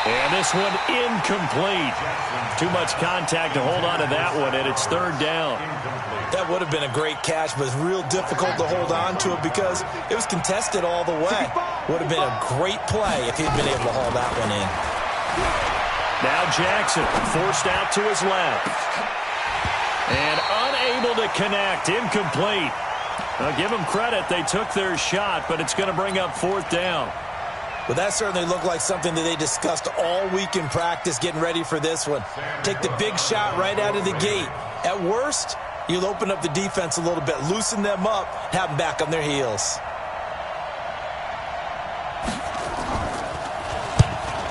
And this one incomplete. Too much contact to hold on to that one, and it's third down. That would have been a great catch, but it's real difficult to hold on to it because it was contested all the way. Would have been a great play if he'd been able to haul that one in. Now Jackson forced out to his left. And unable to connect. Incomplete. Now give them credit. They took their shot, but it's going to bring up fourth down. Well, that certainly looked like something that they discussed all week in practice getting ready for this one. Take the big shot right out of the gate. At worst, you'll open up the defense a little bit, loosen them up, have them back on their heels.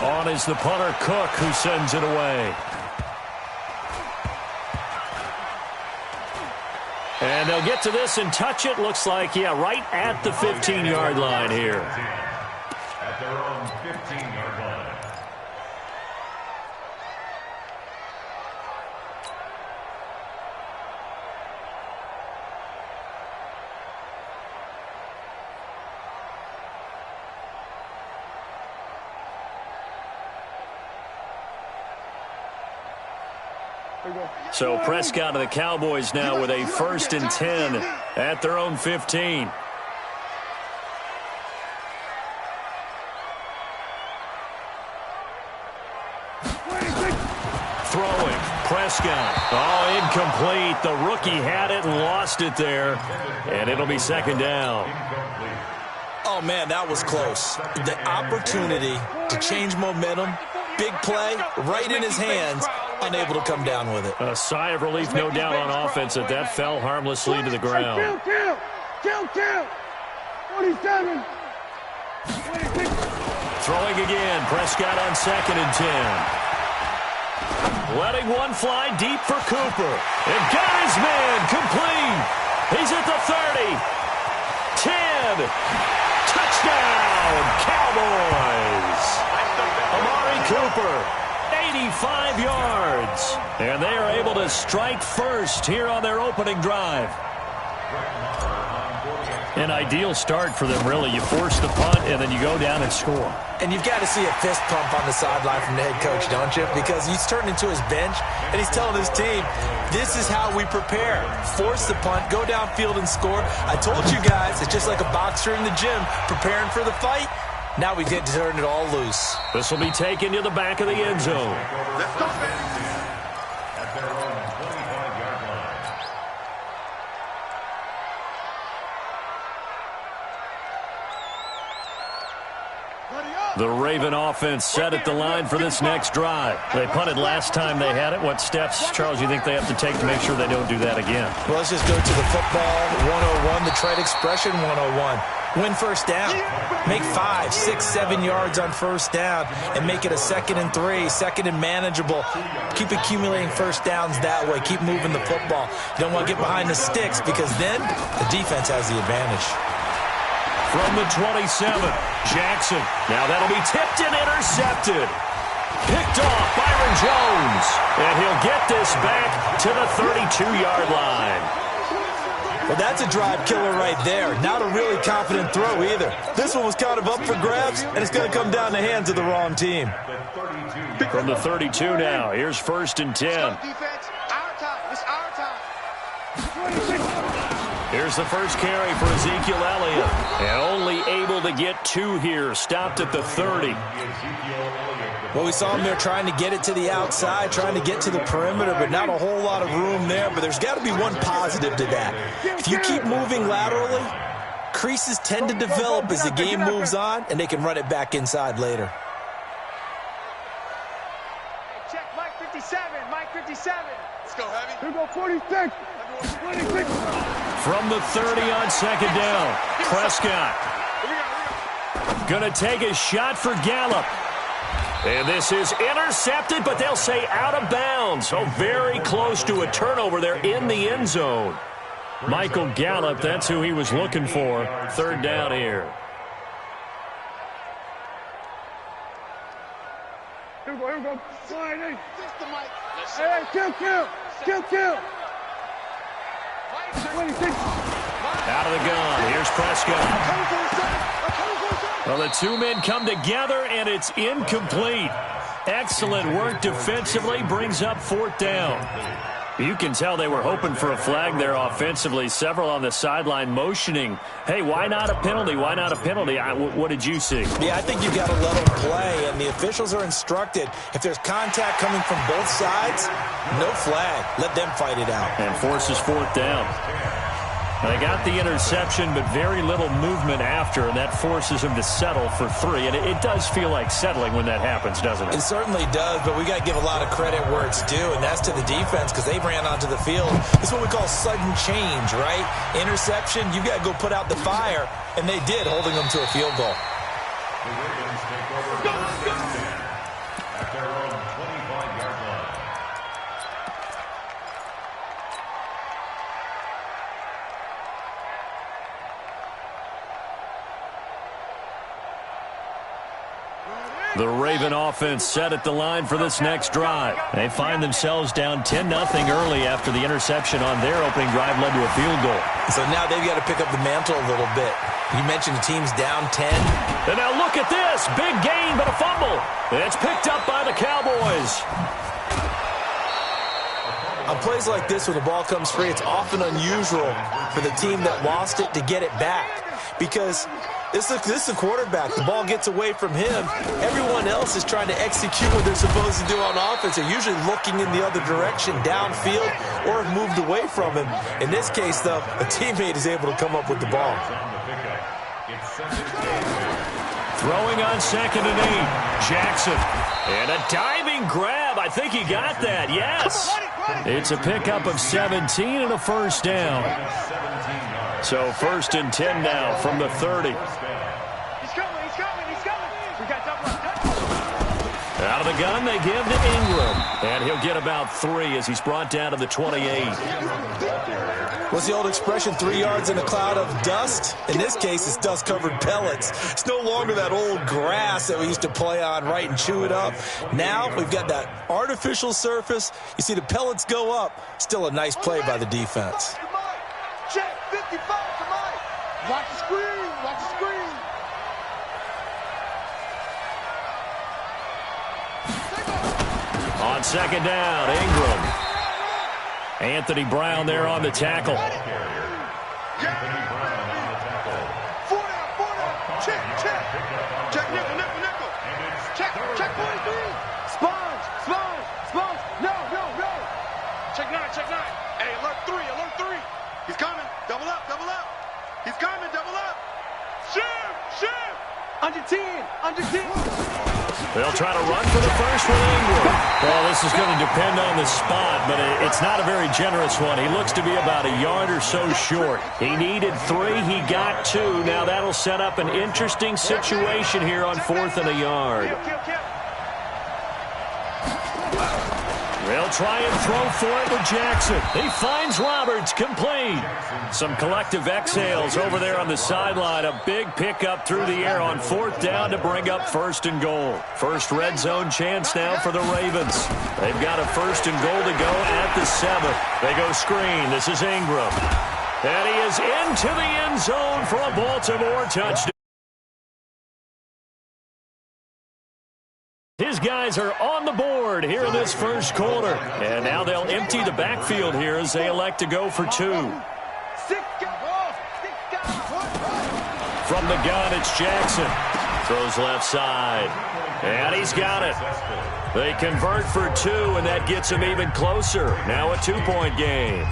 On is the punter, Cook, who sends it away. And they'll get to this and touch it. Looks like, yeah, right at the 15-yard line here. At their own 15-yard line. So Prescott of the Cowboys now with a 1st and 10 at their own 15. Throwing, Prescott. Oh, incomplete. The rookie had it and lost it there. And it'll be second down. Oh, man, that was close. The opportunity to change momentum, big play, right in his hands, unable to come down with it. A sigh of relief, no doubt, on offense that fell harmlessly to the ground. Kill. 47. Throwing again, Prescott on 2nd and 10. Letting one fly deep for Cooper. And got his man complete. He's at the 30. 10. Touchdown, Cowboys. Amari Cooper, 85 yards. And they are able to strike first here on their opening drive. An ideal start for them, really. You force the punt, and then you go down and score. And you've got to see a fist pump on the sideline from the head coach, don't you? Because he's turned into his bench, and he's telling his team, this is how we prepare. Force the punt, go downfield and score. I told you guys, it's just like a boxer in the gym preparing for the fight. Now we get to turn it all loose. This will be taken to the back of the end zone. Let's go, man. At their own 25-yard line. The Raven offense set at the line for this next drive. They punted last time they had it. What steps, Charles, you think they have to take to make sure they don't do that again? Well, let's just go to the football 101, the trade expression 101. Win first down. Make 5, 6, 7 yards on first down and make it a 2nd and 3, 2nd and manageable. Keep accumulating first downs that way. Keep moving the football. You don't want to get behind the sticks because then the defense has the advantage. From the 27, Jackson. Now that'll be tipped and intercepted. Picked off Byron Jones. And he'll get this back to the 32-yard line. Well, that's a drive killer right there. Not a really confident throw either. This one was kind of up for grabs, and it's going to come down the hands of the wrong team. From the 32 now, here's 1st and 10. Defense, our time. It's our time. Here's the first carry for Ezekiel Elliott. And only able to get 2 here. Stopped at the 30. Well, we saw him there trying to get it to the outside, trying to get to the perimeter, but not a whole lot of room there. But there's got to be one positive to that. If you keep moving laterally, creases tend to develop as the game moves on, and they can run it back inside later. Check Mike 57. Mike 57. Let's go, Heavy. Here we go, 46. 26. From the 30 on 2nd down, Prescott. Gonna take a shot for Gallup. And this is intercepted, but they'll say out of bounds. So very close to a turnover there in the end zone. Michael Gallup, that's who he was looking for. 3rd down here. Here we go. Slide in. Hey, kill. 26. Out of the gun. Here's Prescott. Well, the 2 men come together, and it's incomplete. Excellent work defensively, brings up 4th down. You can tell they were hoping for a flag there offensively. Several on the sideline motioning, hey, why not a penalty? Why not a penalty? What did you see? Yeah, I think you've got to let them play, and the officials are instructed. If there's contact coming from both sides, no flag. Let them fight it out. And forces 4th down. They got the interception, but very little movement after, and that forces him to settle for 3. And it does feel like settling when that happens, doesn't it? It certainly does, but we got to give a lot of credit where it's due, and that's to the defense because they ran onto the field. It's what we call sudden change, right? Interception, you got to go put out the fire, and they did, holding them to a field goal. The Ravens take over at their own 25-yard line. The Raven offense set at the line for this next drive. They find themselves down 10-0 early after the interception on their opening drive led to a field goal. So now they've got to pick up the mantle a little bit. You mentioned the team's down 10. And now look at this. Big gain, but a fumble. It's picked up by the Cowboys. On plays like this, when the ball comes free, it's often unusual for the team that lost it to get it back. Because this is the quarterback. The ball gets away from him. Everyone else is trying to execute what they're supposed to do on offense. They're usually looking in the other direction, downfield, or have moved away from him. In this case, though, a teammate is able to come up with the ball. Throwing on 2nd and 8. Jackson. And a diving grab. I think he got that. Yes. It's a pickup of 17 and a 1st down. So 1st and 10 now from the 30. He's coming. We got double. Out of the gun, they give to Ingram. And he'll get about 3 as he's brought down to the 28. What's the old expression, 3 yards in a cloud of dust? In this case, it's dust-covered pellets. It's no longer that old grass that we used to play on, right, and chew it up. Now we've got that artificial surface. You see the pellets go up. Still a nice play by the defense. Check 55 to Mike. Watch the screen. Watch the screen. On 2nd down, Ingram. Anthony Brown there on the tackle. Anthony Brown on the tackle. 4 down. Check. Check nickel. Check 43. Sponge. No. Check 9. Hey, alert 3. He's coming. Double up. He's coming. Double up. Shoot. Under 10. They'll try to run for the first with Ingram. Well, this is going to depend on the spot, but it's not a very generous one. He looks to be about a yard or so short. He needed 3. He got 2. Now that'll set up an interesting situation here on 4th and a yard. They'll try and throw for it with Jackson. He finds Roberts, complete. Some collective exhales over there on the sideline. A big pickup through the air on 4th down to bring up 1st and goal. First red zone chance now for the Ravens. They've got a 1st and goal to go at the 7. They go screen. This is Ingram. And he is into the end zone for a Baltimore touchdown. His guys are on the board here in this first quarter. And now they'll empty the backfield here as they elect to go for 2. From the gun, it's Jackson. Throws left side. And he's got it. They convert for 2, and that gets him even closer. Now a 2-point game.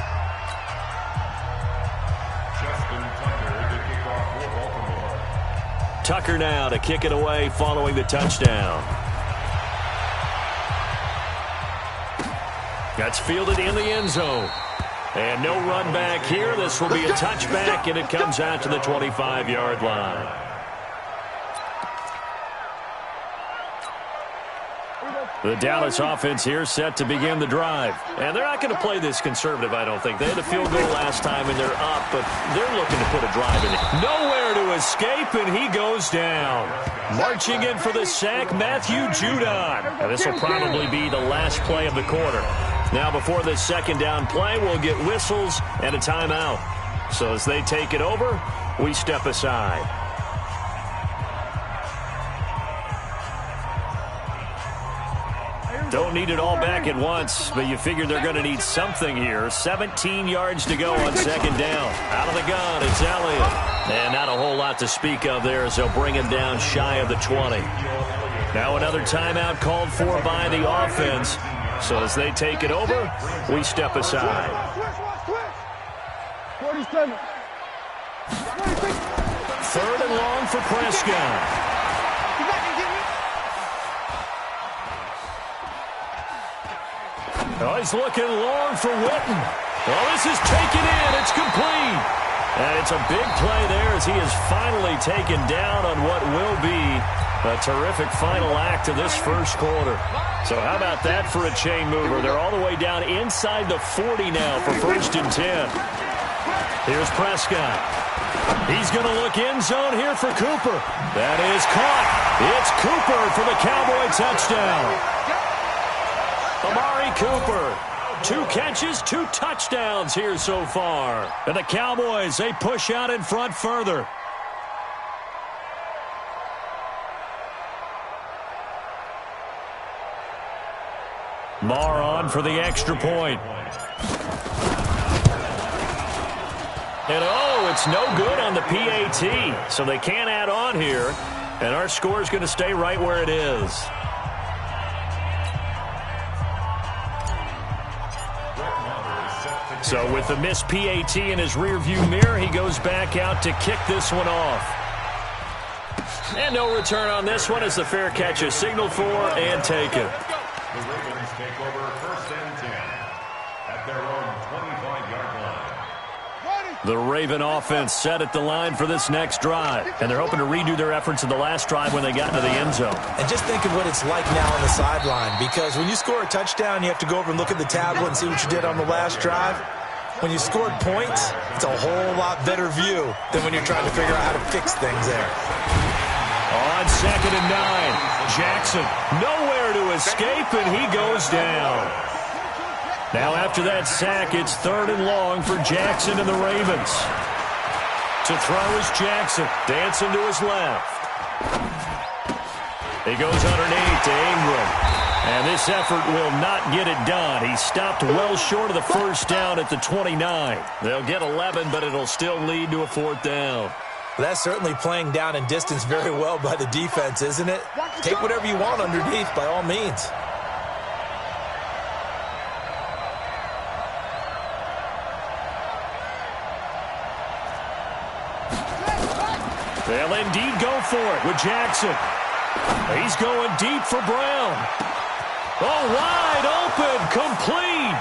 Tucker now to kick it away following the touchdown. That's fielded in the end zone. And no run back here. This will be a touchback, and it comes out to the 25-yard line. The Dallas offense here set to begin the drive. And they're not going to play this conservative, I don't think. They had a field goal last time, and they're up, but they're looking to put a drive in it. Nowhere to escape, and he goes down. Marching in for the sack, Matthew Judon. And this will probably be the last play of the quarter. Now, before this 2nd down play, we'll get whistles and a timeout. So as they take it over, we step aside. Don't need it all back at once, but you figure they're going to need something here. 17 yards to go on second down. Out of the gun, it's Elliott. And not a whole lot to speak of there as they'll bring him down shy of the 20. Now another timeout called for by the offense. So as they take it over, we step aside. 47. 3rd and long for Prescott. Oh, he's looking long for Witten. Oh, this is taken in. It's complete. And it's a big play there as he is finally taken down on what will be a terrific final act of this first quarter. So how about that for a chain mover? They're all the way down inside the 40 now for 1st and 10. Here's Prescott. He's going to look end zone here for Cooper. That is caught. It's Cooper for the Cowboy touchdown. Amari Cooper, 2 catches, 2 touchdowns here so far. And the Cowboys, they push out in front further. Marr on for the extra point. And oh, it's no good on the PAT, so they can't add on here. And our score is going to stay right where it is. So with the missed PAT in his rearview mirror, he goes back out to kick this one off. And no return on this one as the fair catch is signaled for and taken. The Ravens take over 1st and 10 at their own 25-yard line. The Raven offense set at the line for this next drive. And they're hoping to redo their efforts in the last drive when they got into the end zone. And just think of what it's like now on the sideline, because when you score a touchdown, you have to go over and look at the tablet and see what you did on the last drive. When you scored points, it's a whole lot better view than when you're trying to figure out how to fix things there. On 2nd and 9, Jackson nowhere to escape, and he goes down. Now after that sack, it's 3rd and long for Jackson and the Ravens. To throw is Jackson, dancing to his left. He goes underneath to Ingram. And this effort will not get it done. He stopped well short of the first down at the 29. They'll get 11, but it'll still lead to a 4th down. That's certainly playing down in distance very well by the defense, isn't it? Take whatever you want underneath, by all means. They'll indeed go for it with Jackson. He's going deep for Brown. Oh, wide open, complete,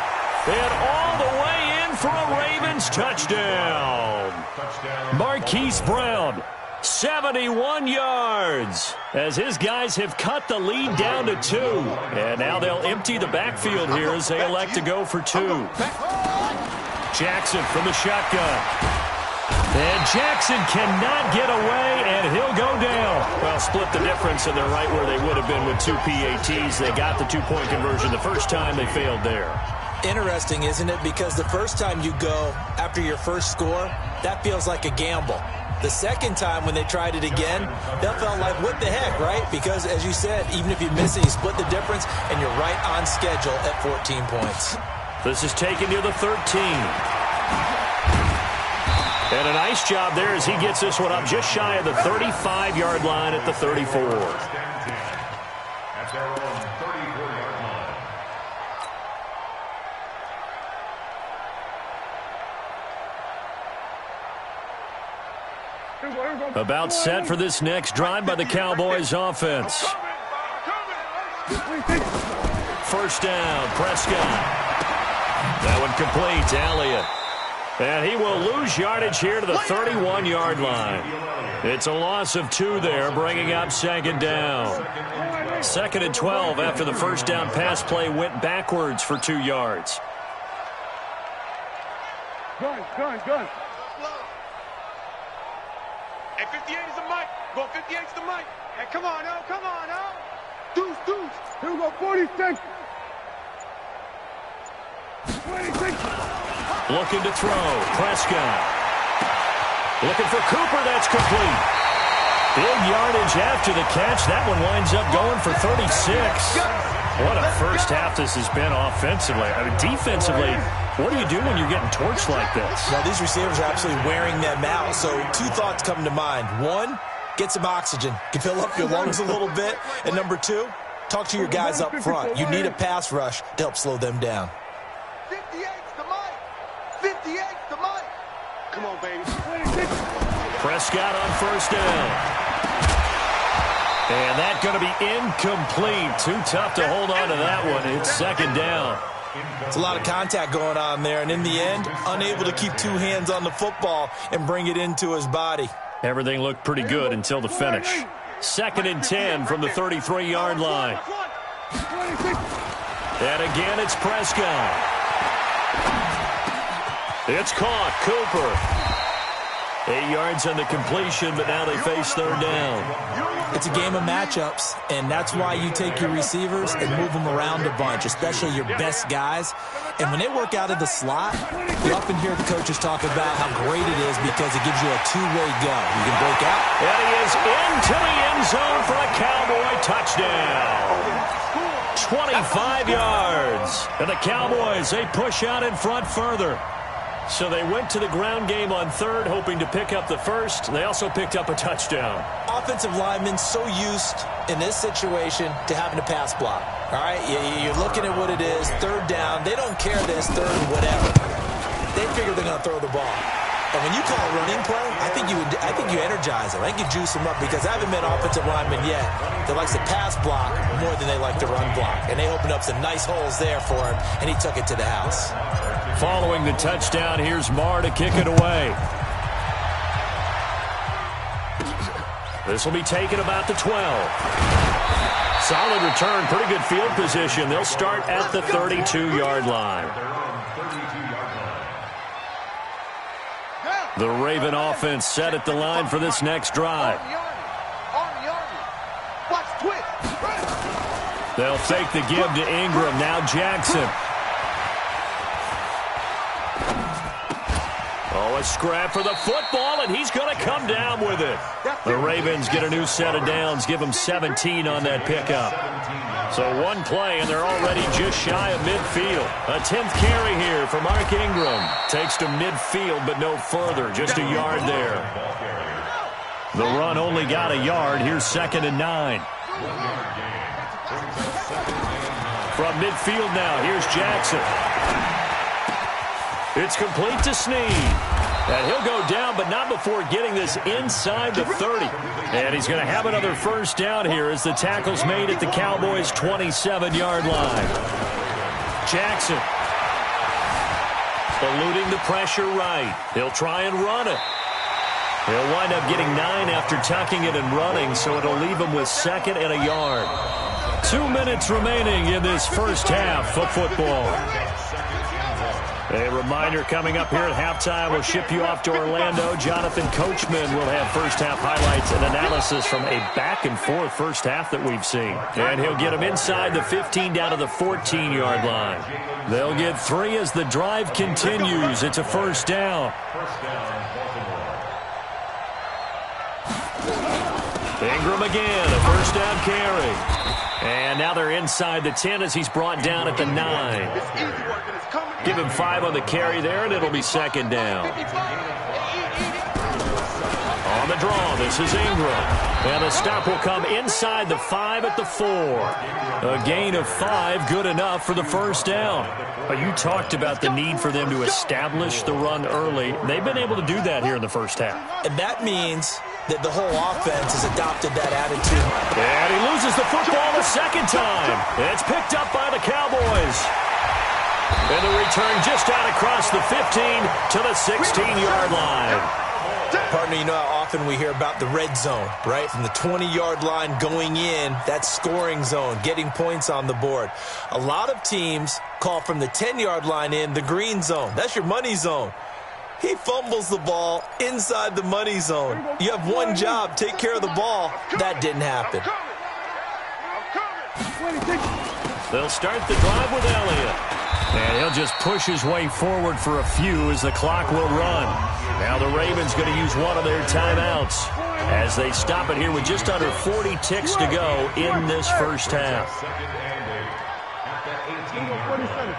and all the way in for a Ravens touchdown. Marquise Brown, 71 yards, as his guys have cut the lead down to 2. And now they'll empty the backfield here as they elect to go for 2. Jackson from the shotgun. And Jackson cannot get away, and he'll go down. Well, split the difference, and they're right where they would have been with 2 PATs. They got the 2-point conversion the first time. They failed there. Interesting, isn't it? Because the first time you go after your first score, that feels like a gamble. The second time when they tried it again, that felt like, what the heck, right? Because, as you said, even if you miss it, you split the difference, and you're right on schedule at 14 points. This is taken near the 13. And a nice job there as he gets this one up just shy of the 35-yard line at the 34. At their own 34-yard line. About set for this next drive by the Cowboys offense. 1st down, Prescott. That one complete to Elliott. And he will lose yardage here to the 31-yard line. It's a loss of 2 there, bringing up 2nd down. 2nd and 12 after the first down pass play went backwards for 2 yards. Gun. Hey, 58 is the mic. Go 58 is the mic. Hey, come on now. Deuce. Here we go, 46. 26. Looking to throw. Prescott. Looking for Cooper. That's complete. Big yardage after the catch. That one winds up going for 36. What a first half this has been offensively. I mean, defensively, what do you do when you're getting torched like this? Well, these receivers are absolutely wearing them out. So two thoughts come to mind. One, get some oxygen. You fill up your lungs a little bit. And number two, talk to your guys up front. You need a pass rush to help slow them down. 58's the mic. 58's the mic. Come on, baby. Prescott on first down. And that's going to be incomplete. Too tough to hold on to that one. It's second down. It's a lot of contact going on there, and in the end, unable to keep two hands on the football and bring it into his body. Everything looked pretty good until the finish. Second and 10 from the 33-yard line. And again, it's Prescott. It's caught. Cooper. 8 yards on the completion, but now they face third down. It's a game of matchups, and that's why you take your receivers and move them around a bunch, especially your best guys. And when they work out of the slot, you often hear the coaches talk about how great it is because it gives you a two-way go. You can break out. And he is into the end zone for a Cowboy touchdown. 25 yards. And the Cowboys, they push out in front further. So they went to the ground game on third, hoping to pick up the first. They also picked up a touchdown. Offensive linemen so used in this situation to having a pass block. All right, you're looking at what it is, third down. They don't care this third whatever. They figure they're going to throw the ball. And when you call a running play, I think you energize them. I think you juice them up because I haven't met offensive linemen yet that likes to pass block more than they like to run block. And they opened up some nice holes there for him, and he took it to the house. Following the touchdown, here's Marr to kick it away. This will be taken about the 12. Solid return, pretty good field position. They'll start at the 32-yard line. The Raven offense set at the line for this next drive. They'll fake the give to Ingram. Now Jackson. Oh, a scrap for the football, and he's going to come down with it. The Ravens get a new set of downs, give them 17 on that pickup. So one play, and they're already just shy of midfield. A 10th carry here for Mark Ingram. Takes to midfield, but no further, just a yard there. The run only got a yard. Here's second and 9. From midfield now, here's Jackson. It's complete to Snead. And he'll go down, but not before getting this inside the 30. And he's going to have another first down here as the tackle's made at the Cowboys' 27-yard line. Jackson. Eluding the pressure right. He'll try and run it. He'll wind up getting 9 after tucking it and running, so it'll leave him with second and a yard. 2 minutes remaining in this first half of football. A reminder coming up here at halftime, we'll ship you off to Orlando. Jonathan Coachman will have first-half highlights and analysis from a back-and-forth first half that we've seen. And he'll get them inside the 15 down to the 14-yard line. They'll get 3 as the drive continues. It's a first down. Ingram again, a first down carry. And now they're inside the 10 as he's brought down at the 9. Give him 5 on the carry there, and it'll be second down. On the draw, this is Ingram. And the stop will come inside the 5 at the 4. A gain of 5, good enough for the first down. You talked about the need for them to establish the run early. They've been able to do that here in the first half. And that means that the whole offense has adopted that attitude. And he loses the football a second time. It's picked up by the Cowboys. And the return just out across the 15 to the 16-yard line. Partner, you know how often we hear about the red zone, right? From the 20-yard line going in, that scoring zone, getting points on the board. A lot of teams call from the 10-yard line in the green zone. That's your money zone. He fumbles the ball inside the money zone. You have one job, take care of the ball. That didn't happen. They'll start the drive with Elliott. And he'll just push his way forward for a few as the clock will run. Now the Ravens going to use one of their timeouts as they stop it here with just under 40 ticks to go in this first half. at the 18-yard line.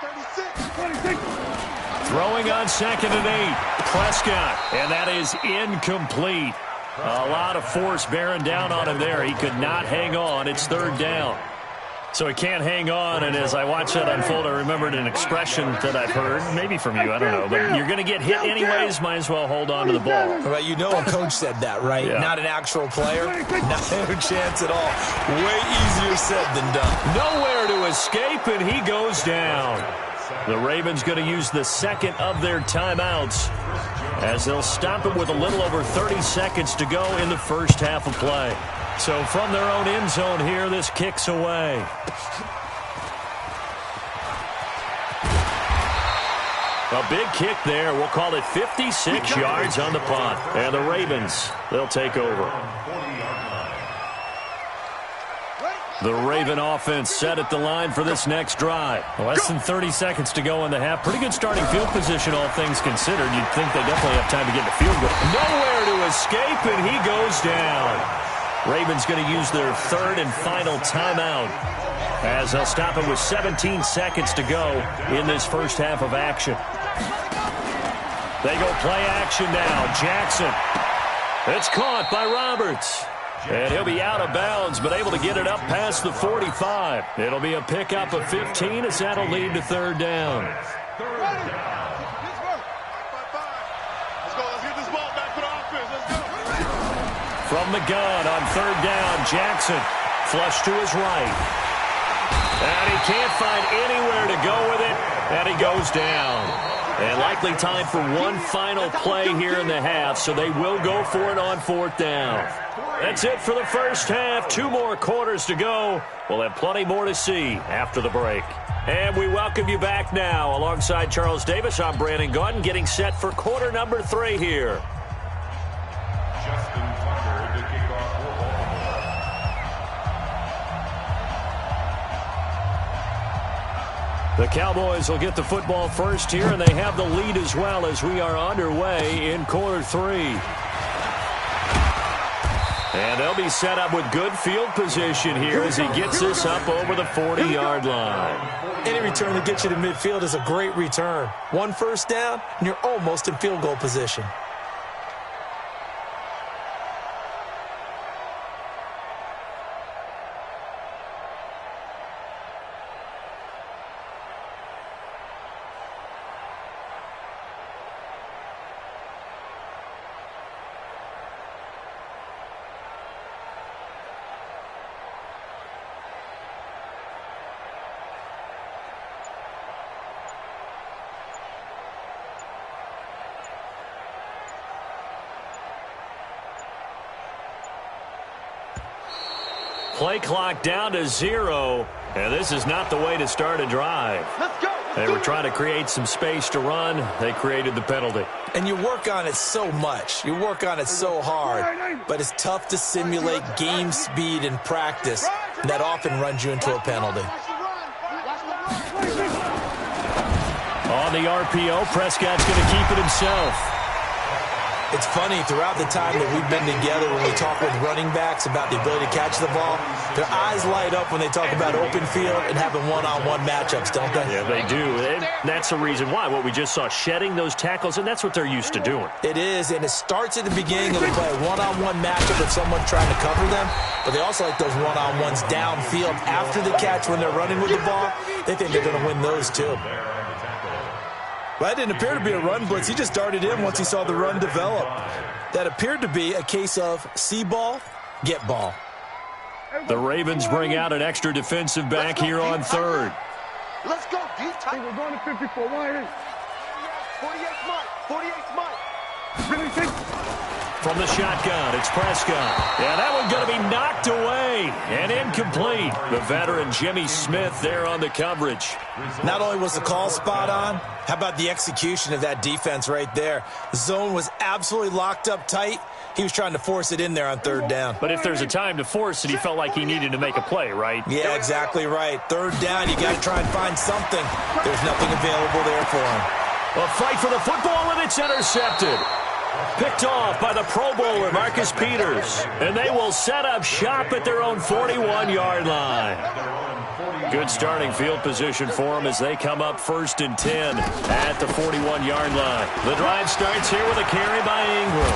36. Throwing on 2nd and 8. Prescott, and that is incomplete. A lot of force bearing down on him there. He could not hang on. It's 3rd down. So he can't hang on, and as I watched that unfold, I remembered an expression that I've heard, maybe from you, I don't know, but you're going to get hit anyways, might as well hold on to the ball. Well, you know a coach said that, right? Yeah. Not an actual player. Not a chance at all. Way easier said than done. Nowhere to escape, and he goes down. The Ravens going to use the 2nd of their timeouts as they'll stop it with a little over 30 seconds to go in the first half of play. So from their own end zone here, this kicks away. A big kick there. We'll call it 56 yards on the punt. And the Ravens, they'll take over. The Raven offense set at the line for this next drive. Less than 30 seconds to go in the half. Pretty good starting field position, all things considered. You'd think they definitely have time to get the field goal. Nowhere to escape, and he goes down. Ravens going to use their 3rd and final timeout as they'll stop it with 17 seconds to go in this first half of action. They go play action now. Jackson. It's caught by Roberts. And he'll be out of bounds, but able to get it up past the 45. It'll be a pickup of 15 as that'll lead to 3rd down. From the gun on 3rd down, Jackson flush to his right. And he can't find anywhere to go with it, and he goes down. And likely time for one final play here in the half, so they will go for it on 4th down. That's it for the first half. 2 more quarters to go. We'll have plenty more to see after the break. And we welcome you back now. Alongside Charles Davis, I'm Brandon Gaudin, getting set for quarter number 3 here. The Cowboys will get the football first here, and they have the lead as well as we are underway in quarter 3. And they'll be set up with good field position here as he gets this up over the 40-yard line. Any return that gets you to midfield is a great return. 1 first down, and you're almost in field goal position. Play clock down to 0, and this is not the way to start a drive. Let's go. They were trying to create some space to run. They created the penalty. And you work on it so much. You work on it so hard. But it's tough to simulate game speed in practice. And that often runs you into a penalty. On the RPO, Prescott's going to keep it himself. It's funny, throughout the time that we've been together, when we talk with running backs about the ability to catch the ball, their eyes light up when they talk about open field and having one-on-one matchups, don't they? Yeah, they do. And that's the reason why. What we just saw, shedding those tackles, and that's what they're used to doing. It is, and it starts at the beginning of the play, a one-on-one matchup if someone's trying to cover them, but they also like those one-on-ones downfield after the catch when they're running with the ball. They think they're going to win those, too. Well, that didn't appear to be a run blitz. He just darted in once he saw the run develop. That appeared to be a case of see ball, get ball. The Ravens bring out an extra defensive back here on 3rd. Let's go, deep tight. We're going to 54. 48 Mike. 48 Mike. From the shotgun, it's Prescott. Yeah, that one's going to be knocked away and incomplete. The veteran Jimmy Smith there on the coverage. Not only was the call spot on, how about the execution of that defense right there? The zone was absolutely locked up tight. He was trying to force it in there on 3rd down. But if there's a time to force it, he felt like he needed to make a play, right? Yeah, exactly right. 3rd down, you got to try and find something. There's nothing available there for him. A fight for the football, and it's intercepted. Picked off by the Pro Bowler, Marcus Peters. And they will set up shop at their own 41-yard line. Good starting field position for them as they come up 1st and 10 at the 41-yard line. The drive starts here with a carry by Ingram.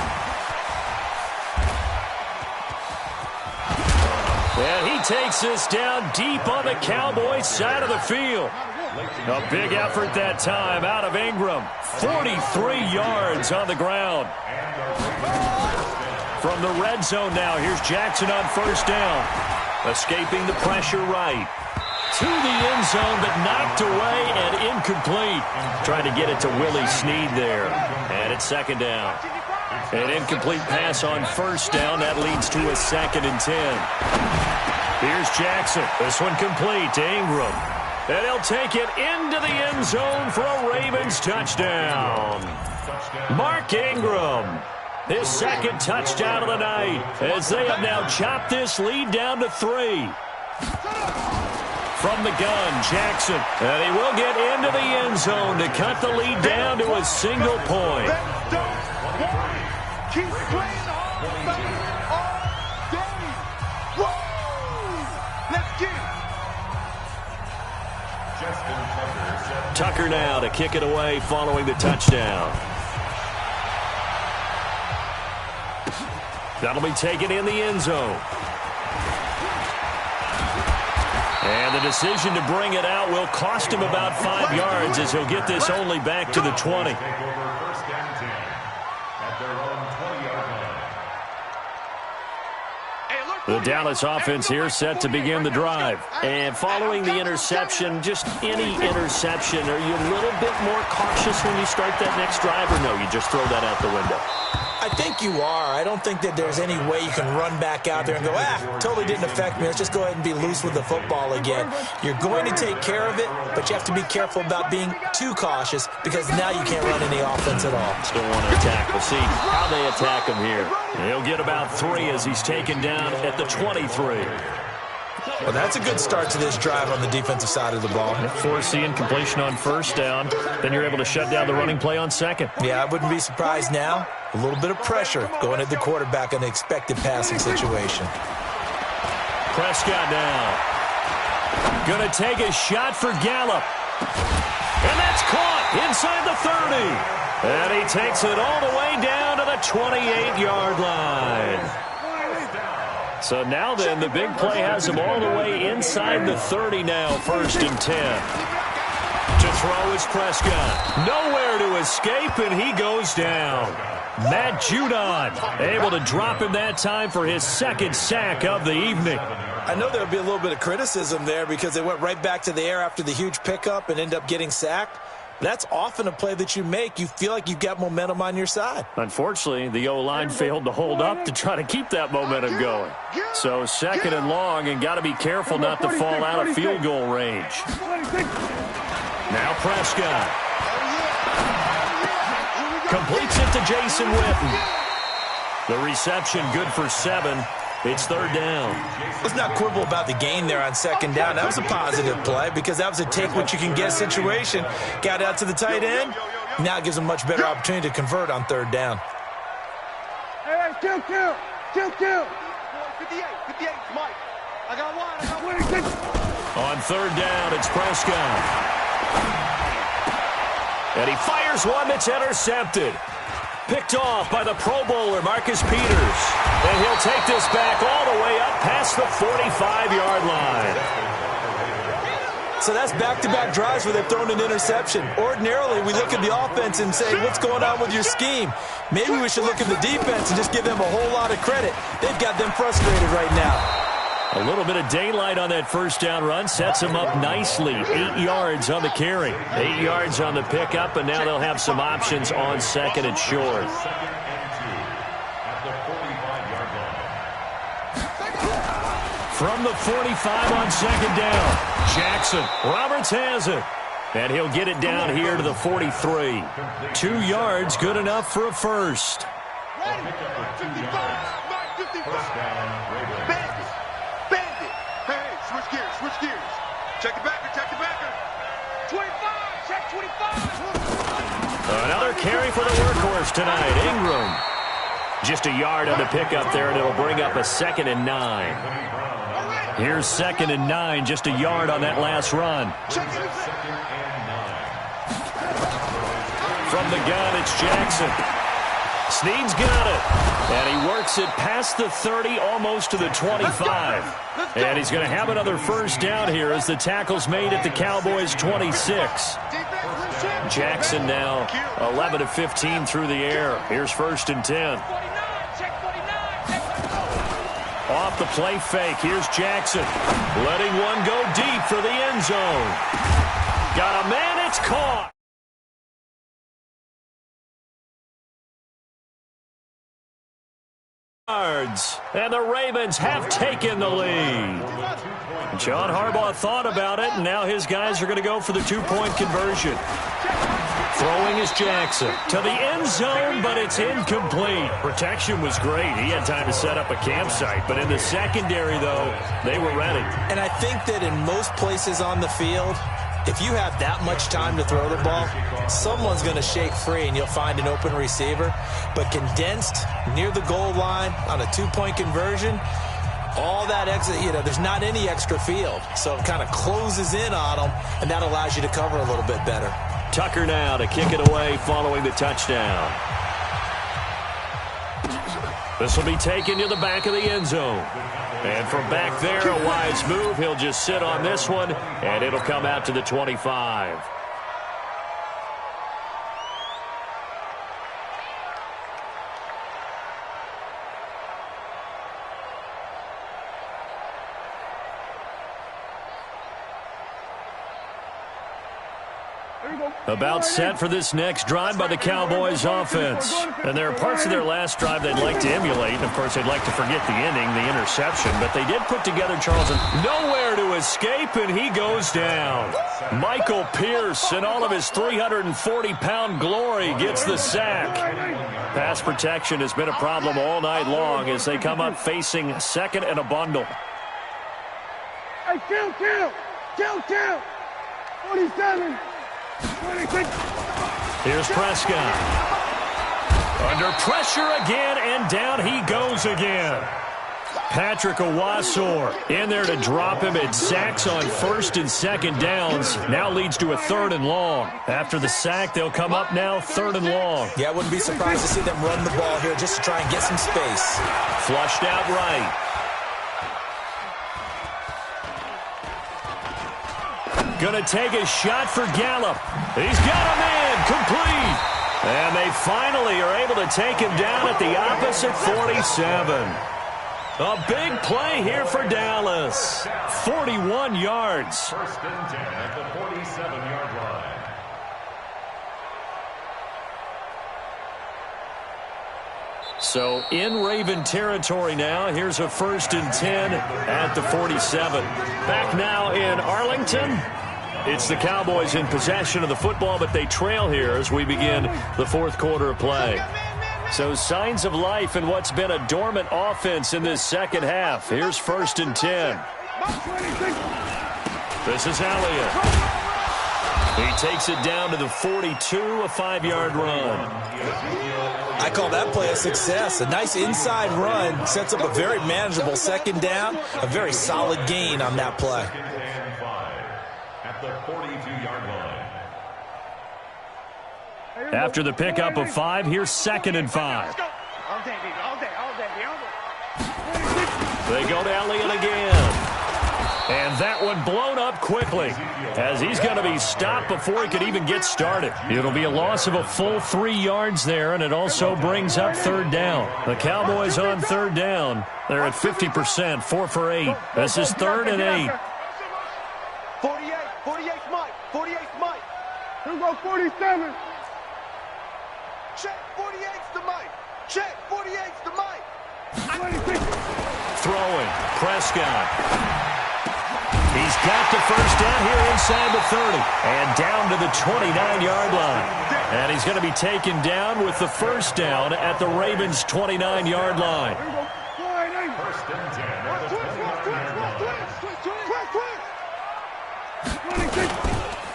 And he takes this down deep on the Cowboys' side of the field. A big effort that time out of Ingram. 43 yards on the ground. From the red zone now, here's Jackson on 1st down. Escaping the pressure right. To the end zone, but knocked away and incomplete. Trying to get it to Willie Snead there. And it's 2nd down. An incomplete pass on 1st down. That leads to a 2nd and 10. Here's Jackson. This one complete to Ingram. And he'll take it into the end zone for a Ravens touchdown. Mark Ingram. His 2nd touchdown of the night as they have now chopped this lead down to 3. From the gun, Jackson. And he will get into the end zone to cut the lead down to a single point. Keep playing all day. Whoa! Let's get it. Tucker now to kick it away following the touchdown. That'll be taken in the end zone. And the decision to bring it out will cost him about 5 yards as he'll get this only back to the 20. The Dallas offense here set to begin the drive. And following the interception, just any interception, are you a little bit more cautious when you start that next drive, or no, you just throw that out the window? I think you are. I don't think that there's any way you can run back out there and go, totally didn't affect me. Let's just go ahead and be loose with the football again. You're going to take care of it, but you have to be careful about being too cautious because now you can't run any offense at all. Still want to attack. We'll see how they attack him here. He'll get about 3 as he's taken down at the 23. Well, that's a good start to this drive on the defensive side of the ball. Forcing completion on 1st down. Then you're able to shut down the running play on 2nd. Yeah, I wouldn't be surprised now. A little bit of pressure going at the quarterback in an expected passing situation. Prescott now. Going to take a shot for Gallup. And that's caught inside the 30. And he takes it all the way down to the 28-yard line. So now then, the big play has him all the way inside the 30 now, 1st and 10. To throw is Prescott. Nowhere to escape, and he goes down. Matt Judon able to drop him that time for his 2nd sack of the evening. I know there'll be a little bit of criticism there because they went right back to the air after the huge pickup and end up getting sacked. That's often a play that you make. You feel like you've got momentum on your side. Unfortunately, the O-line failed to hold up to try to keep that momentum going. So 2nd and long, and got to be careful not to fall out of field goal range. Now Prescott. Completes it to Jason Witten. The reception good for 7. It's 3rd down. Let's not quibble about the gain there on 2nd down. That was a positive play because that was a take-what-you-can-get situation. Got out to the tight end. Now it gives them much better opportunity to convert on 3rd down. Hey, kill. 58, Mike. I got one. On 3rd down, it's Prescott. And he fires one that's intercepted. Picked off by the Pro Bowler, Marcus Peters. And he'll take this back all the way up past the 45-yard line. So that's back-to-back drives where they've thrown an interception. Ordinarily, we look at the offense and say, what's going on with your scheme? Maybe we should look at the defense and just give them a whole lot of credit. They've got them frustrated right now. A little bit of daylight on that 1st down run sets them up nicely. 8 yards on the carry. 8 yards on the pickup, and now they'll have some options on 2nd and short. From the 45 on 2nd down, Jackson. Roberts has it. And he'll get it down here to the 43. 2 yards, good enough for a first. Switch gears. Check the backer. 25, check 25. Another carry for the workhorse tonight, Ingram. Just a yard on the pickup there, and it'll bring up a 2nd and 9. Here's 2nd and 9, just a yard on that last run. From the gun, it's Jackson. Snead's got it. And he works it past the 30, almost to the 25. And he's going to have another first down here as the tackle's made at the Cowboys' 26. Jackson now 11 of 15 through the air. Here's 1st and 10. Off the play fake, here's Jackson. Letting one go deep for the end zone. Got a man, it's caught. And the Ravens have taken the lead. John Harbaugh thought about it, and now his guys are going to go for the two-point conversion. Throwing is Jackson to the end zone, but it's incomplete. Protection was great. He had time to set up a campsite, but in the secondary, though, they were ready. And I think that in most places on the field, if you have that much time to throw the ball, someone's going to shake free and you'll find an open receiver. But condensed near the goal line on a two-point conversion, all that exit, there's not any extra field. So it kind of closes in on them, and that allows you to cover a little bit better. Tucker now to kick it away following the touchdown. This will be taken to the back of the end zone. And from back there, a wise move. He'll just sit on this one, and it'll come out to the 25. About set for this next drive by the Cowboys offense. And there are parts of their last drive they'd like to emulate. And, of course, they'd like to forget the inning, the interception. But they did put together Charlton. Nowhere to escape, and he goes down. Michael Pierce, in all of his 340-pound glory, gets the sack. Pass protection has been a problem all night long as they come up facing 2nd and a bundle. Hey, kill. 47. 26. Here's Prescott. Under pressure again, and down he goes again. Patrick Owasor in there to drop him. It sacks on 1st and 2nd downs. Now leads to a 3rd and long. After the sack, they'll come up now 3rd and long. Yeah, I wouldn't be surprised to see them run the ball here just to try and get some space. Flushed out right. Gonna take a shot for Gallup. He's got a man, complete. And they finally are able to take him down at the opposite 47. A big play here for Dallas. 41 yards. 1st and 10 at the 47-yard line. So in Raven territory now. Here's a 1st and 10 at the 47. Back now in Arlington. It's the Cowboys in possession of the football, but they trail here as we begin the 4th quarter of play. So signs of life in what's been a dormant offense in this second half. Here's 1st and 10. This is Elliott. He takes it down to the 42, a 5-yard run. I call that play a success. A nice inside run sets up a very manageable 2nd down. A very solid gain on that play. At the 42-yard line. After the pickup of 5, here's 2nd and 5. All day. They go to Elliott again. And that one blown up quickly as he's going to be stopped before he could even get started. It'll be a loss of a full 3 yards there, and it also brings up 3rd down. The Cowboys on 3rd down. They're at 50%, 4 for 8. This is 3rd and 8. 48's Mike. 48's Mike. Here goes 47. Check 48's the Mike. Check 48's the Mike. Throwing. Prescott. He's got the first down here inside the 30 and down to the 29-yard line. And he's going to be taken down with the first down at the Ravens' 29-yard line. 1st and 10 at the 29-yard line.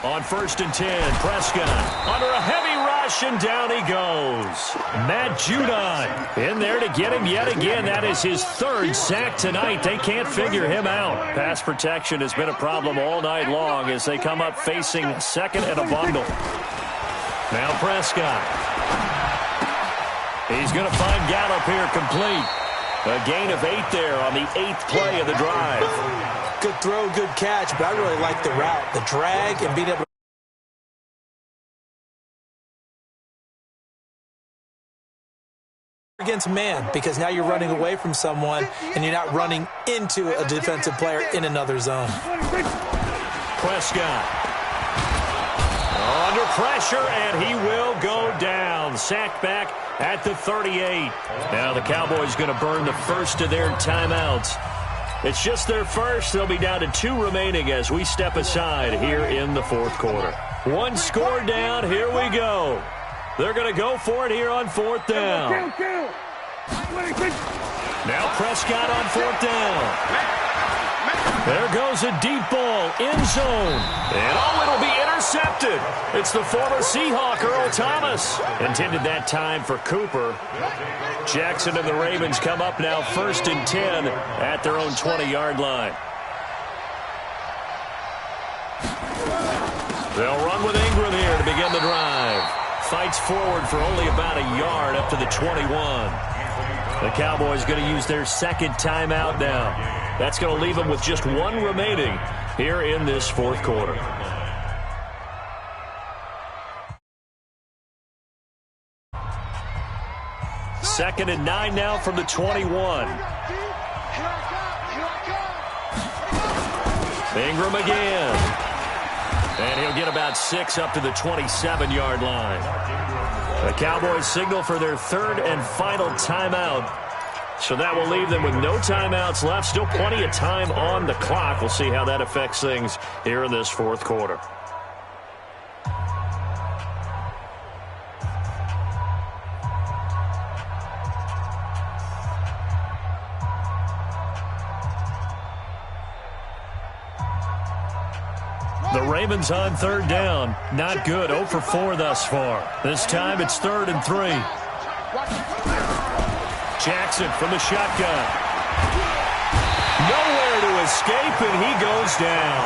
On 1st and 10, Prescott under a heavy rush. rush, and down he goes. Matt Judon in there to get him yet again. That is his third sack tonight. They can't figure him out. Pass protection has been a problem all night long as they come up facing second and a bundle. Now Prescott. He's going to find Gallup here complete. A gain of 8 there on the 8th play of the drive. Good throw, good catch, but I really like the route, the drag, and being able to against man, because now you're running away from someone and you're not running into a defensive player in another zone. Prescott under pressure, and he will go down. Sacked back at the 38. Now the Cowboys going to burn the first of their timeouts. It's just their first. They'll be down to 2 remaining as we step aside here in the fourth quarter. 1 score down. Here we go. They're going to go for it here on 4th down. Now Prescott on 4th down. There goes a deep ball, end zone. And it'll be intercepted. It's the former Seahawk, Earl Thomas. Intended that time for Cooper. Jackson and the Ravens come up now 1st and 10 at their own 20-yard line. They'll run with Ingram here to begin the drive. Fights forward for only about a yard up to the 21. The Cowboys going to use their second timeout now. That's going to leave them with just 1 remaining here in this fourth quarter. Second and 9 now from the 21. Ingram again. And he'll get about 6 up to the 27-yard line. The Cowboys signal for their 3rd and final timeout. So that will leave them with no timeouts left. Still plenty of time on the clock. We'll see how that affects things here in this fourth quarter. The Ravens on 3rd down. Not good. 0 for 4 thus far. This time it's 3rd and 3. Jackson from the shotgun. Nowhere to escape, and he goes down.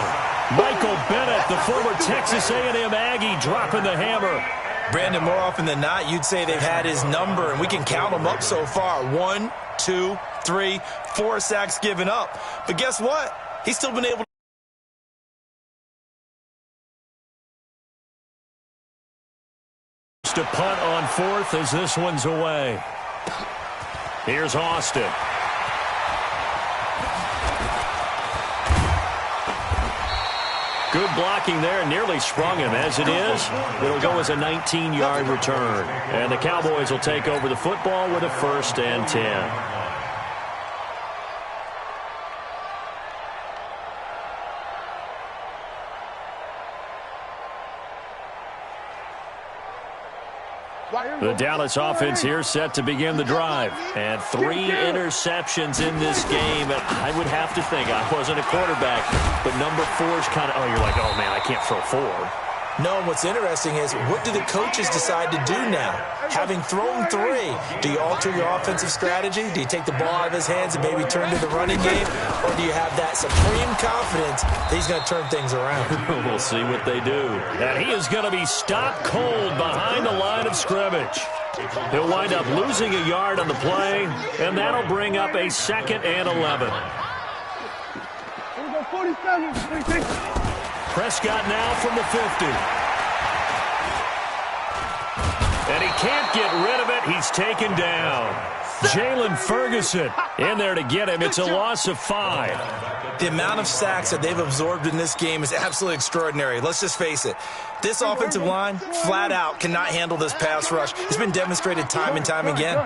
Michael Bennett, the former Texas A&M Aggie, dropping the hammer. Brandon, more often than not, you'd say they've had his number, and we can count them up so far. 1, 2, 3, 4 sacks given up. But guess what? He's still been able to punt on 4th as this one's away. Here's Austin. Good blocking there, nearly sprung him. As it is, it'll go as a 19-yard return. And the Cowboys will take over the football with a 1st and 10. The Dallas offense here set to begin the drive. And 3 interceptions in this game. And I would have to think, I wasn't a quarterback, but number 4 is kind of, you're like, oh, man, I can't throw 4. No, what's interesting is, what do the coaches decide to do now? Having thrown 3, do you alter your offensive strategy? Do you take the ball out of his hands and maybe turn to the running game? Or do you have that supreme confidence that he's going to turn things around? We'll see what they do. And he is going to be stopped cold behind the line of scrimmage. He'll wind up losing a yard on the play, and that'll bring up a 2nd and 11. Prescott now from the 50. And he can't get rid of it. He's taken down. Jalen Ferguson in there to get him. It's a loss of 5. The amount of sacks that they've absorbed in this game is absolutely extraordinary. Let's just face it. This offensive line, flat out, cannot handle this pass rush. It's been demonstrated time and time again.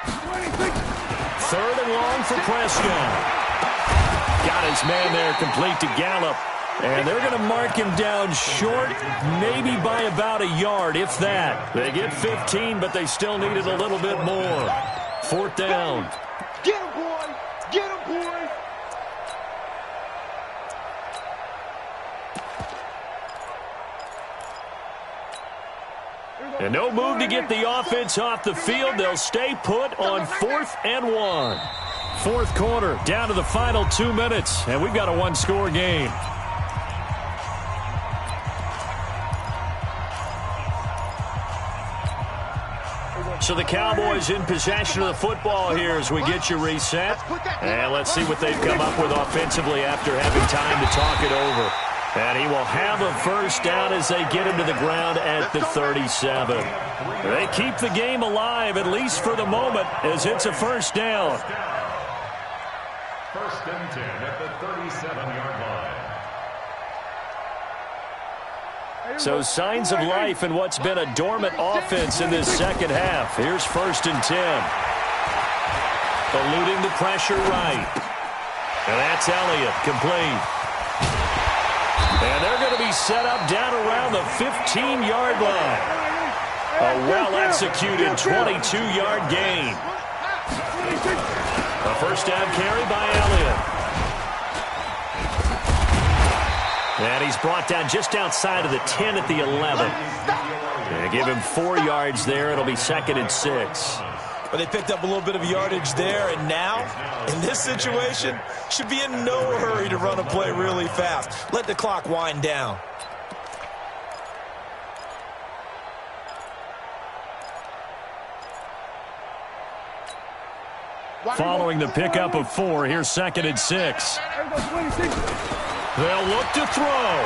3rd and long for Prescott. Got his man there complete to Gallup. And they're going to mark him down short, maybe by about a yard, if that. They get 15, but they still needed a little bit more. 4th down. Get him, boy! Get him, boy! And no move to get the offense off the field. They'll stay put on 4th and 1. Fourth quarter, down to the final 2 minutes, and we've got a one-score game. So the Cowboys in possession of the football here as we get you reset. And let's see what they've come up with offensively after having time to talk it over. And he will have a first down as they get him to the ground at the 37. They keep the game alive, at least for the moment, as it's a first down. First and 10 at the 37-yard line. So signs of life in what's been a dormant offense in this second half. Here's first and 10. Eluding the pressure right. And that's Elliott, complete. And they're going to be set up down around the 15-yard line. A well-executed 22-yard gain. A first down carry by Elliott. And he's brought down just outside of the 10 at the 11. And give him 4 yards there. It'll be second and 6. But they picked up a little bit of yardage there, and now, in this situation, should be in no hurry to run a play really fast. Let the clock wind down. Following the pickup of 4, here's second and 6. They'll look to throw.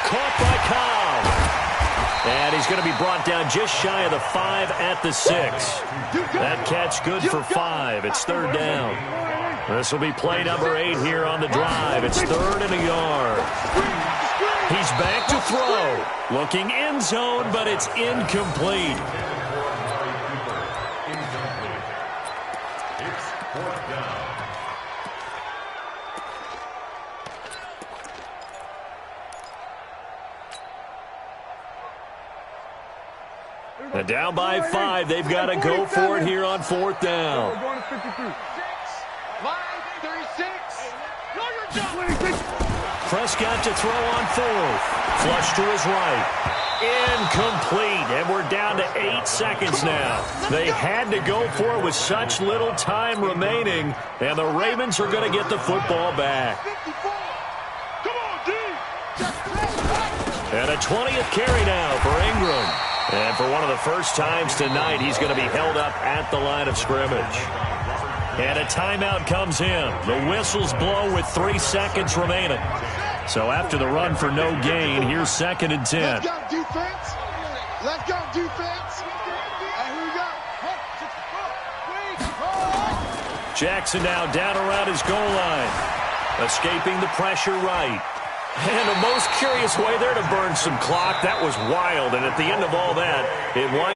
Caught by Cobb. And he's going to be brought down just shy of the 5 at the 6. That catch good for 5. It's third down. This will be play number 8 here on the drive. It's third and a yard. He's back to throw. Looking end zone, but it's incomplete. And down by 5, they've got to go for it here on fourth down. Prescott to throw on 4th. Flush to his right. Incomplete, and we're down to 8 seconds now. They had to go for it with such little time remaining, and the Ravens are going to get the football back. And a 20th carry now for Ingram. And for one of the first times tonight, he's going to be held up at the line of scrimmage. And a timeout comes in. The whistles blow with 3 seconds remaining. So after the run for no gain, here's second and 10. Let's go, defense. Let's go, defense. And here we go. Jackson now down around his goal line. Escaping the pressure right. And a most curious way there to burn some clock. That was wild. And at the end of all that, it winds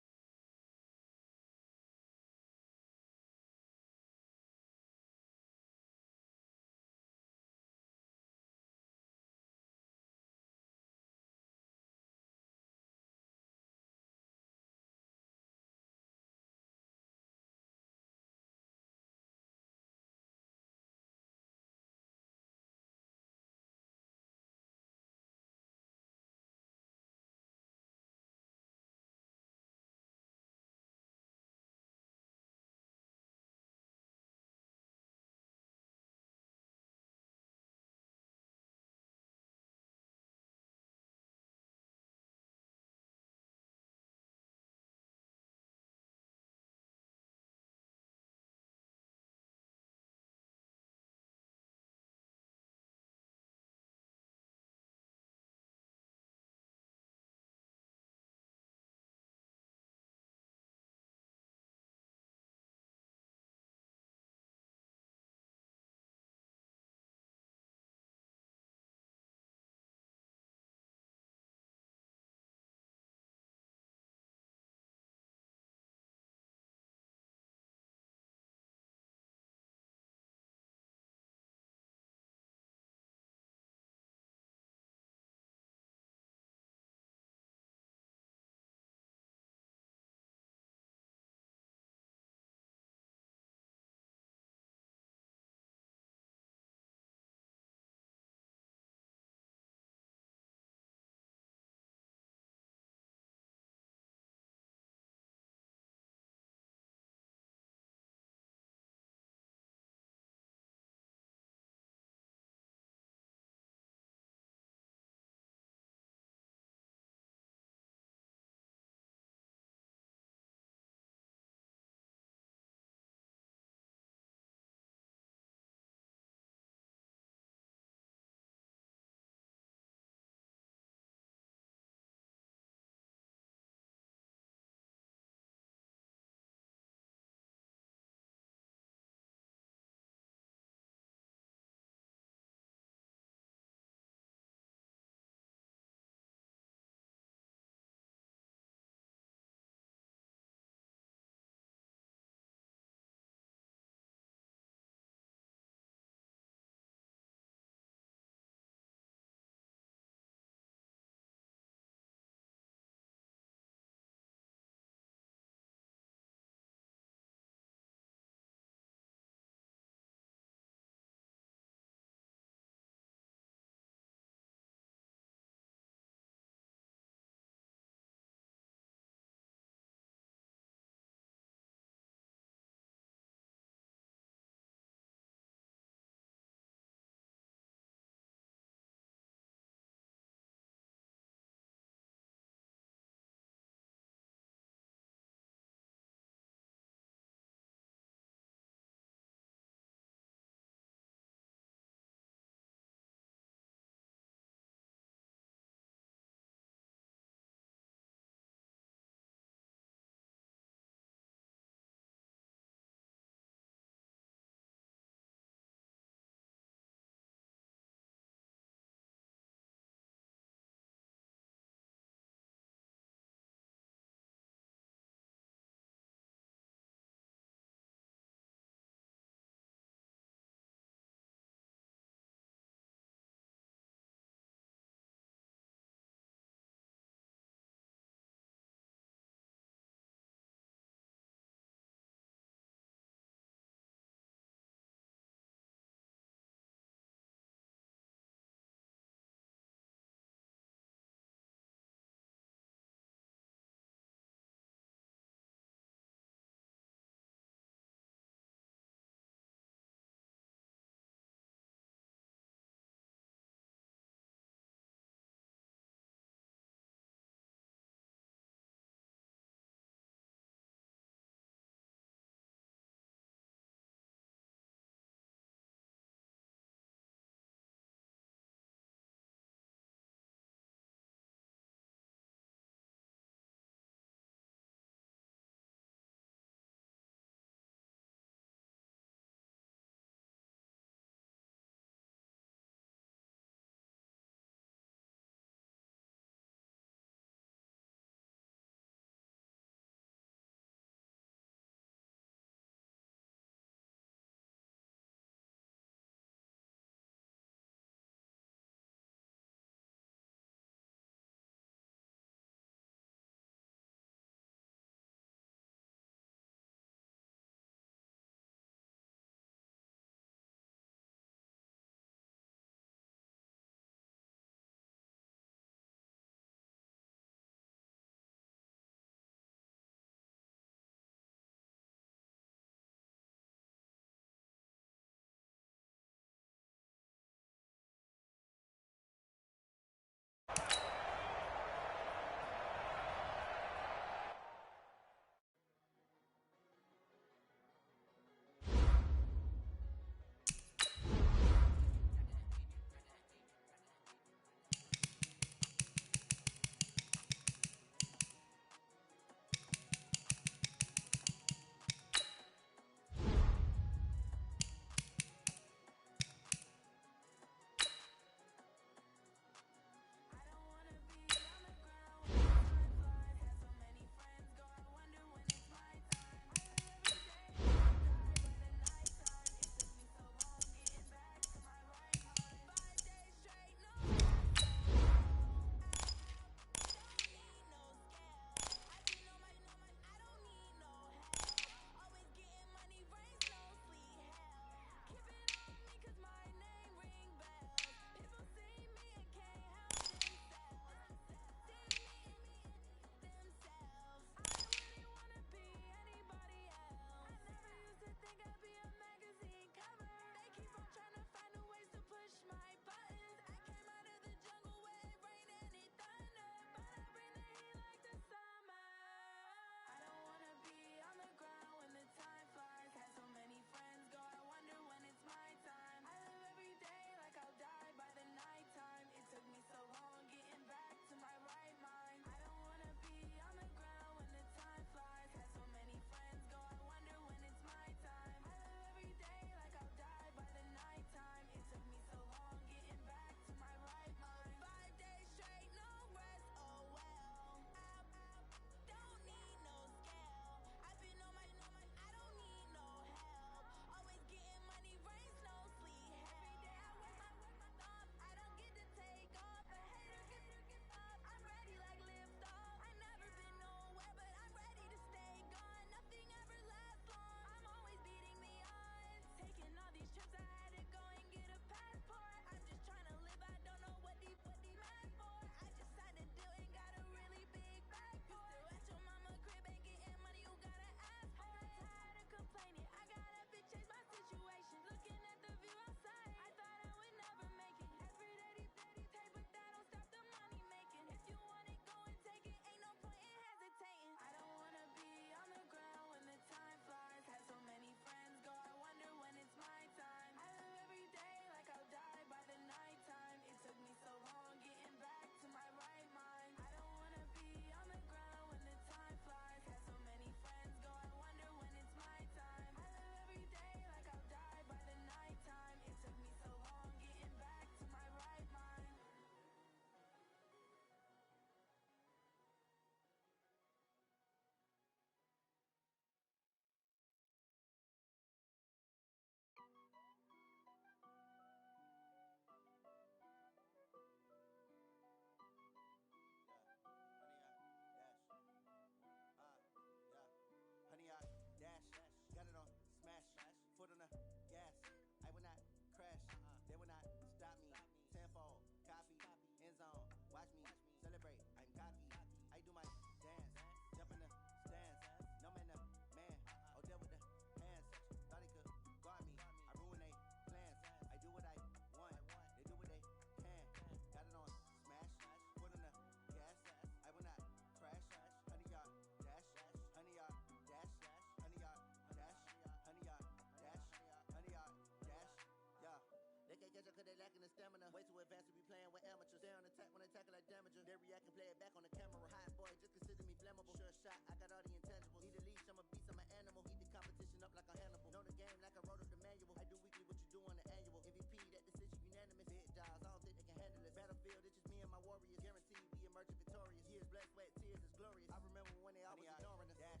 stamina. Way too advanced to be playing with amateurs. Stay on attack when I tackle like damager. They react and play it back on the camera. Hot boy, just consider me flammable. Sure shot, I got all the intangibles. Need a leash, I'm a beast, I'm an animal. Eat the competition up like a Hannibal. Know the game like I wrote up the manual. I do weekly what you do on the annual. MVP, that decision unanimous. Big jobs, I don't think they can handle it. Battlefield, it's just me and my warriors. Guaranteed we emerge victorious. Years, blood, sweat, tears, is glorious. I remember when they always ignoring us. Dash,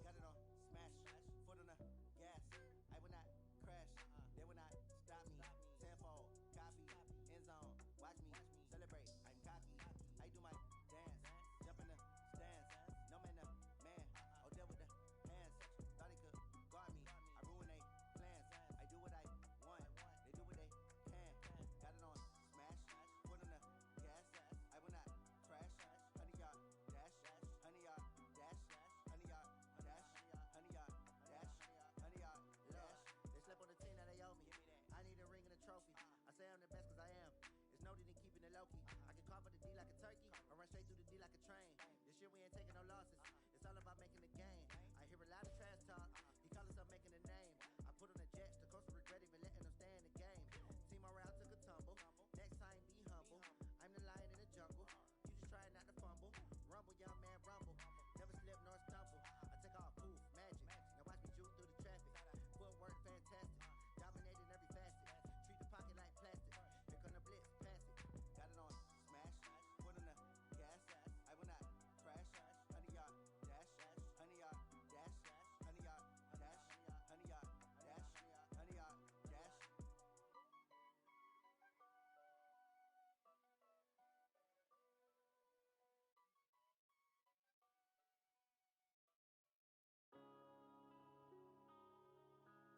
got it on, smash, foot on the gas. I will not crash, they will not stop me. Tenfold, copy, end zone, watch me celebrate. I'm cocky, I do my dance, jump in the stands. No man, the man, oh, deal with the hands. Thought he could guard me, I ruin they plans. I do what I want, they do what they can. Got it on, smash, foot on the gas. I will not crash, 100-yard dash, 100-yard dash, 100-yard dash, 100-yard dash, 100-yard dash. They slept on the team that they owe me. I need a ring and a trophy. I say I'm the best cause I am. It's noted in keeping it low-key. I can carve up the D like a turkey or run straight through the D like a train. This year we ain't taking no losses. It's all about making the game. I hear a lot of trash talk. He call himself making a name. I put on the Jets. The coach will regret even letting them stay in the game. Team morale took a tumble. Next time be humble. I'm the lion in the jungle. You just try not to fumble. Rumble, young man, rumble. Never slip nor stumble. I take all poof, magic. Now watch me juke through the traffic. Footwork fantastic. Dominating every facet. Treat the pocket like plastic. Here come the blitz, pass it. Got it on, smash. Foot on the gas. I will not crash. 100-yard dash. 100-yard dash. 100-yard dash. 100-yard dash. 100-yard dash.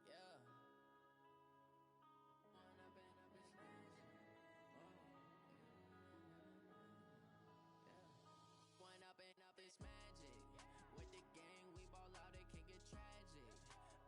Yeah. One up and up is magic. With the gang, we ball out, it can get tragic.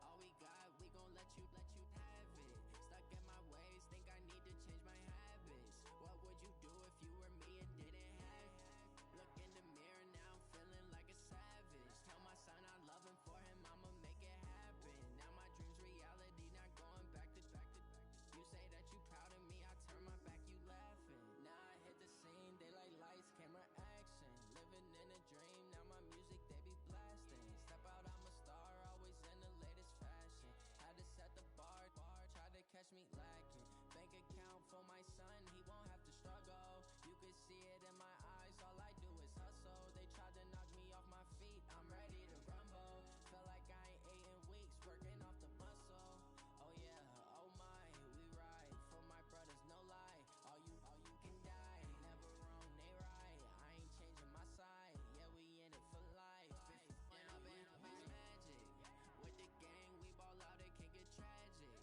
All we got, we gon' let you have it. Stuck in my ways, think I need to change my habits. What would you do if you were me and didn't have it? Look in the mirror, now I'm feeling like a savage. Tell my son I love him, for him I'ma make it happen. Now my dream's reality, not going back to. You say that you proud of me, I turn my back, you laughing. Now I hit the scene, they like lights, camera, action. Living in a dream, now my music, they be blasting. Step out, I'm a star, always in the latest fashion. Had to set the bar, try to catch me lacking. Bank account for my son, he won't have to struggle. You could see it in my eyes, all I do is hustle. They tried to knock me off my feet, I'm ready to rumble. Feel like I ain't ate in weeks, working off the muscle. Oh yeah, oh my, we ride for my brothers, no lie. All you can die, never wrong, they right. I ain't changing my side, yeah, we in it for life. When up and up is magic. With the gang, we ball out, it can get tragic.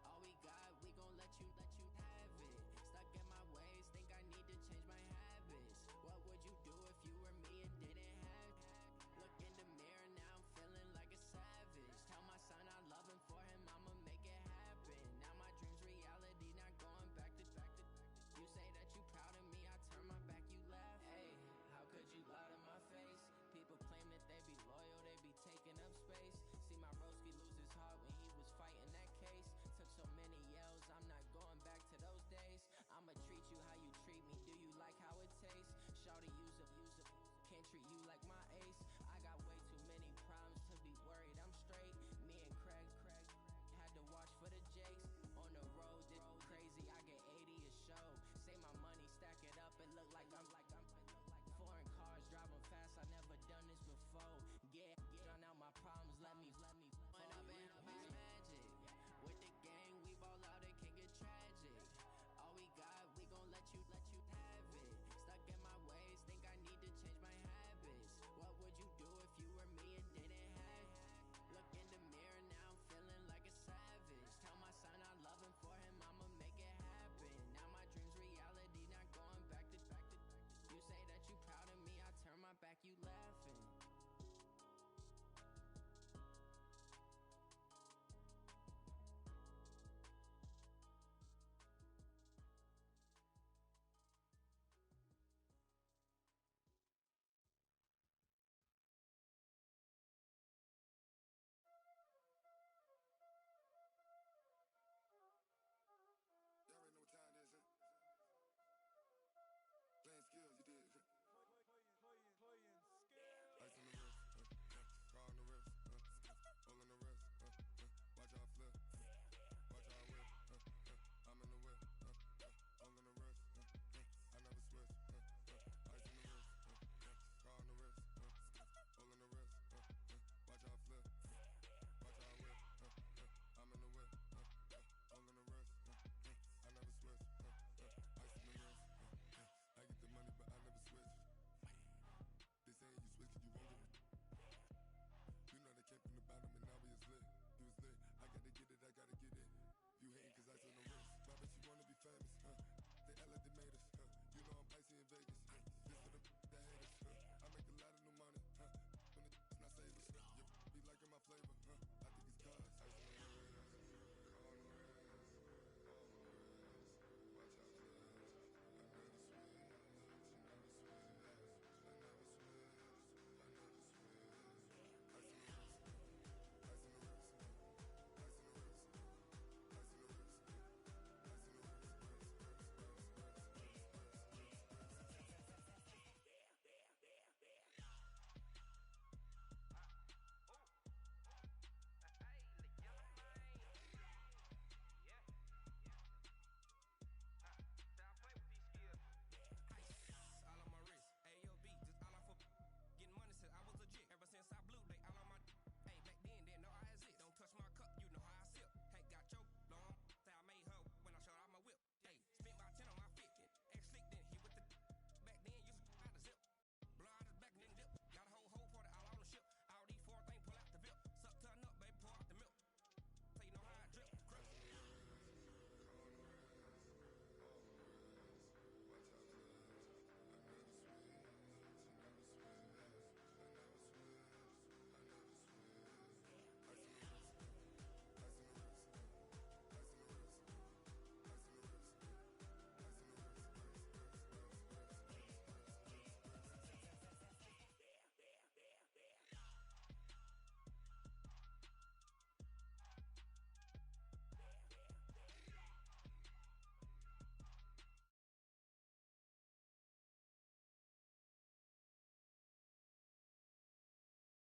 All we got, we gon' let you have it. Stuck in my ways, think I need to change my habits. What would you do if you were me and didn't have it? Look in the mirror, now I'm feeling like a savage. Tell my son I love him, for him I'ma make it happen. Now my dream's reality, not going back to. You say that you proud of me, I turn my back, you laugh. Hey, how could you lie to my face? People claim that they be loyal, they be taking up space. See my broski lose his heart when he was fighting that case. Took so many yells, I'm not going back to those days. I'ma treat you how you treat me, do you like how it tastes? Shawty, use it, can't treat you like